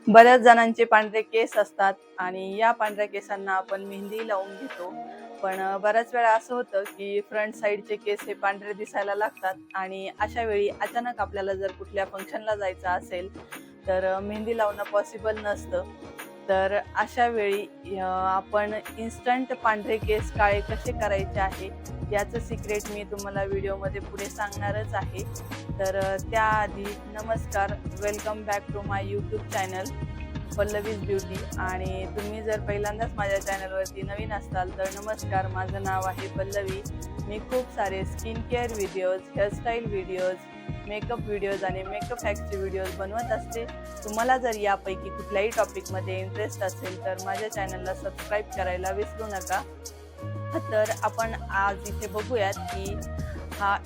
बऱ्याच जणांचे पांढरे केस असतात आणि या पांढऱ्या केसांना आपण मेहंदी लावून घेतो. पण बऱ्याच वेळा असं होतं की फ्रंट साईडचे केस हे पांढरे दिसायला लागतात आणि अशा वेळी अचानक आपल्याला जर कुठल्या फंक्शनला जायचं असेल तर मेहंदी लावणं पॉसिबल नसतं. तर अशा वेळी आपण इन्स्टंट पांढरे केस काळे कसे करायचे आहे याचं सिक्रेट मी तुम्हाला व्हिडिओमध्ये पुढे सांगणारच आहे. तर त्याआधी नमस्कार, welcome back to my YouTube channel Pallavi's beauty. आणि तुम्ही जर पहिल्यांदाच माझ्या चॅनलवरती नवीन असाल तर नमस्कार, माझं नाव आहे पल्लवी. मी खूप सारे skin care videos, hairstyle videos, makeup videos आणि मेकअप हॅक्सचे व्हिडिओज बनवत असते. तुम्हाला जर यापैकी कुठल्याही टॉपिकमध्ये इंटरेस्ट असेल तर माझ्या चॅनलला सबस्क्राईब करायला विसरू नका. तर आपण आज इथे बघूयात की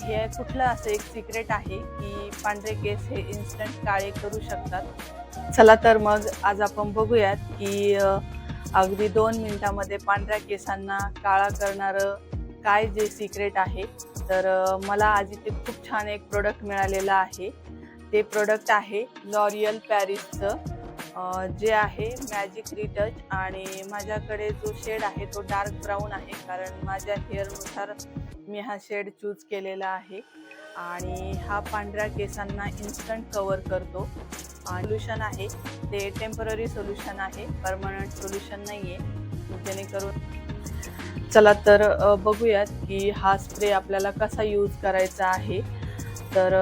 हे कुठलं असं एक सिक्रेट आहे की पांढरे केस हे इन्स्टंट काळे करू शकतात. चला तर मग आज आपण बघूयात की अगदी 2 मिनिटामध्ये पांढऱ्या केसांना काळा करणारं काय जे सिक्रेट आहे. तर मला आज इथे खूप छान एक प्रोडक्ट मिळालेलं आहे. ते प्रोडक्ट आहे लॉरियल पॅरिसचं, जे आहे मॅजिक रिटच. आणि माझ्याकडे जो शेड आहे तो डार्क ब्राऊन आहे, कारण माझ्या हेअरनुसार मी हा शेड चूज केलेला आहे. आणि हा पांढऱ्या केसांना इन्स्टंट कवर करतो. सोल्युशन आहे ते टेम्पररी सोल्युशन आहे, परमनंट सोल्युशन नाही आहे. जेणेकरून चला तर बघूयात की हा स्प्रे आपल्याला कसा यूज करायचा आहे. तर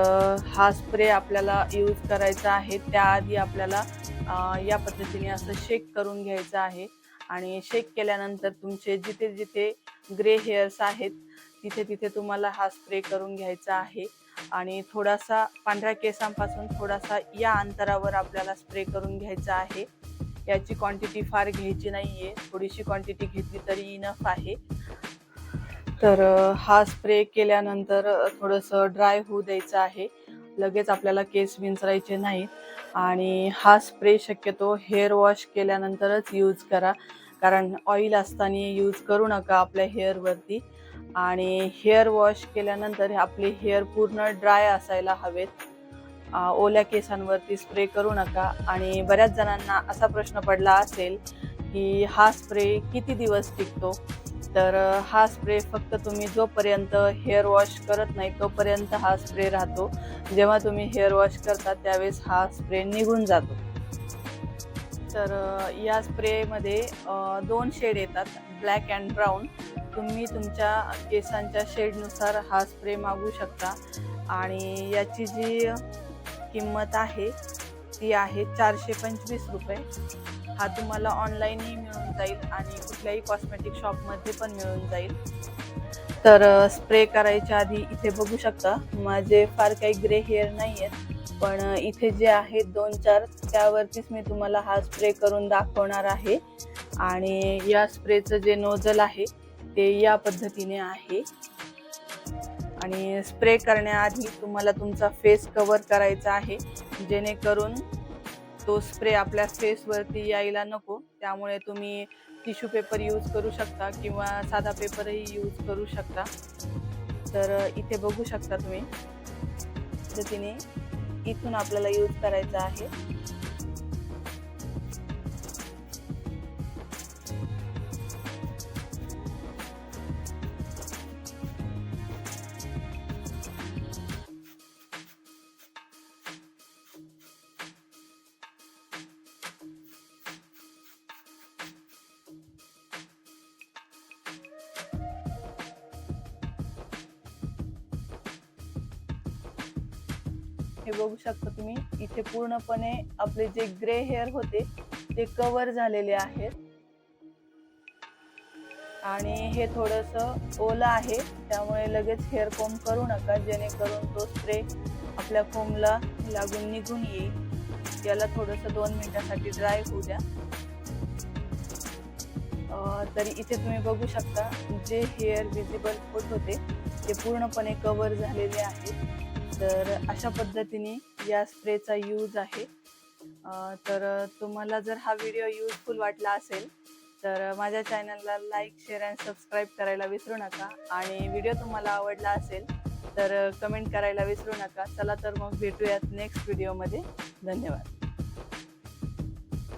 हा स्प्रे आपल्याला यूज करायचा आहे त्याआधी आपल्याला या पद्धतीने असं शेक करून घ्यायचं आहे. आणि शेक केल्यानंतर तुमचे जिथे जिथे ग्रे हेअर्स आहेत तिथे तिथे तुम्हाला हा स्प्रे करून घ्यायचा आहे. आणि थोडासा पांढऱ्या केसांपासून थोडासा या अंतरावर आपल्याला स्प्रे करून घ्यायचा आहे. याची क्वांटिटी फार घ्यायची नाही आहे, थोडीशी क्वांटिटी घेतली तरी इनफ आहे. तर हा स्प्रे केल्यानंतर थोडंसं ड्राय होऊ द्यायचं आहे. लगेच आपल्याला केस विंचरायचे नाहीत. आणि हा स्प्रे शक्यतो हेअर वॉश केल्यानंतरच यूज करा, कारण ऑइल असताना यूज करू नका आपल्या हेअरवरती. आणि हेअर वॉश केल्यानंतर आपले हेअर पूर्ण ड्राय असायला हवेत. ओल्या केसांवरती स्प्रे करू नका. आणि बऱ्याच जणांना असा प्रश्न पडला असेल की हा स्प्रे किती दिवस टिकतो. तर हा स्प्रे फक्त तुम्ही जोपर्यंत हेअर वॉश करत नाही तोपर्यंत हा स्प्रे राहतो. जेव्हा तुम्ही हेअर वॉश करता त्यावेळेस हा स्प्रे निघून जातो. तर या स्प्रेमध्ये 2 शेड येतात, ब्लॅक अँड ब्राऊन. तुम्ही तुमच्या केसांच्या शेडनुसार हा स्प्रे मागवू शकता. आणि याची जी किंमत आहे ती आहे 425 रुपये. हा तुम्हाला ऑनलाईनही मिळून जाईल आणि कुठल्याही कॉस्मेटिक शॉपमध्ये पण मिळून जाईल. तर स्प्रे करायच्या आधी इथे बघू शकता माझे फार काही ग्रे हेअर नाही आहेत, पण इथे जे आहेत 2-4 त्यावरतीच मी तुम्हाला हा स्प्रे करून दाखवणार आहे. आणि या स्प्रेचं जे नोझल आहे ते या पद्धतीने आहे. आणि स्प्रे करण्याआधी तुम्हाला तुमचा फेस कव्हर करायचा आहे, जेणेकरून तो स्प्रे आपल्या फेसवरती यायला नको. त्यामुळे तुम्ही टिश्यू पेपर यूज करू शकता किंवा साधा पेपरही यूज करू शकता. तर इथे बघू शकता तुम्ही पद्धतीने इथून आपल्याला यूज करायचा आहे. हे बघू शकता तुम्ही इथे पूर्णपणे आपले जे ग्रे हेअर होते ते कव्हर झालेले आहेत. आणि हे थोडंसं ओलं आहे, त्यामुळे लगेच हेअर कोम करू नका, जेणेकरून तो स्प्रे आपल्या कोमला लागून निघून येईल. याला थोडंसं 2 मिनिटासाठी ड्राय होऊ द्या. तरी इथे तुम्ही बघू शकता जे हेअर विजिबल होत होते ते पूर्णपणे कव्हर झालेले आहेत. तर अशा पद्धतीने या स्प्रेचा यूज आहे. तर तुम्हाला जर हा व्हिडिओ यूजफुल वाटला असेल तर माझ्या चॅनलला लाईक, शेअर अँड सबस्क्राईब करायला विसरू नका. आणि व्हिडिओ तुम्हाला आवडला असेल तर कमेंट करायला विसरू नका. चला तर मग भेटूयात नेक्स्ट व्हिडिओमध्ये. धन्यवाद.